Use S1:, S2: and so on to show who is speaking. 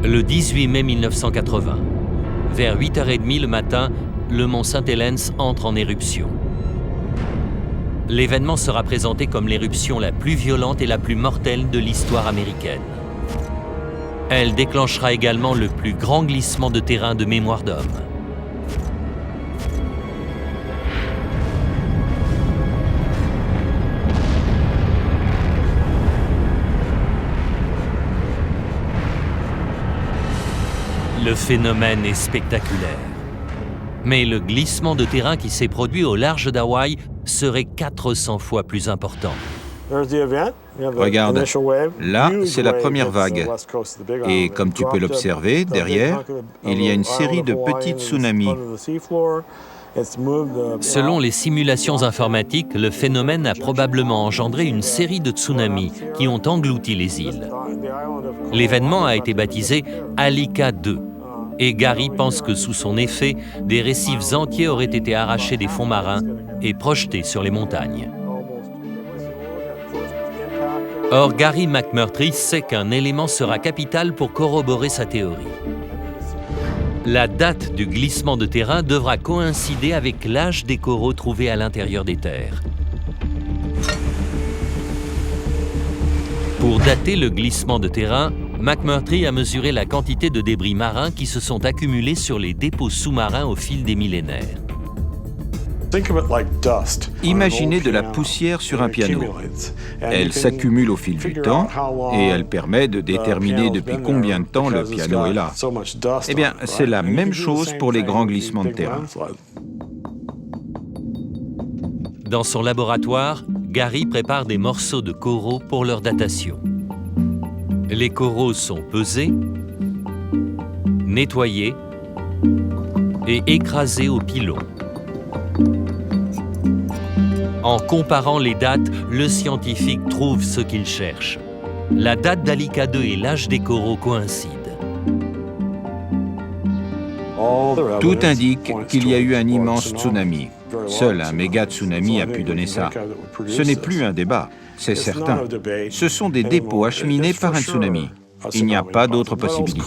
S1: Le 18 mai 1980, vers 8h30 le matin, le mont Saint-Helens entre en éruption. L'événement sera présenté comme l'éruption la plus violente et la plus mortelle de l'histoire américaine. Elle déclenchera également le plus grand glissement de terrain de mémoire d'homme. Le phénomène est spectaculaire. Mais le glissement de terrain qui s'est produit au large d'Hawaï serait 400 fois plus important.
S2: Regarde, là, c'est la première vague. Et comme tu peux l'observer, derrière, il y a une série de petits tsunamis.
S1: Selon les simulations informatiques, le phénomène a probablement engendré une série de tsunamis qui ont englouti les îles. L'événement a été baptisé Alika 2. Et Gary pense que sous son effet, des récifs entiers auraient été arrachés des fonds marins et projetés sur les montagnes. Or, Gary McMurtry sait qu'un élément sera capital pour corroborer sa théorie. La date du glissement de terrain devra coïncider avec l'âge des coraux trouvés à l'intérieur des terres. Pour dater le glissement de terrain, McMurtry a mesuré la quantité de débris marins qui se sont accumulés sur les dépôts sous-marins au fil des millénaires.
S2: Imaginez de la poussière sur un piano. Elle s'accumule au fil du temps et elle permet de déterminer depuis combien de temps le piano est là. Eh bien, c'est la même chose pour les grands glissements de terrain.
S1: Dans son laboratoire, Gary prépare des morceaux de coraux pour leur datation. Les coraux sont pesés, nettoyés et écrasés au pilon. En comparant les dates, le scientifique trouve ce qu'il cherche. La date d'Alika 2 et l'âge des coraux coïncident.
S2: Tout indique qu'il y a eu un immense tsunami. Seul un méga tsunami a pu donner ça. Ce n'est plus un débat, c'est certain. Ce sont des dépôts acheminés par un tsunami. Il n'y a pas d'autre possibilité.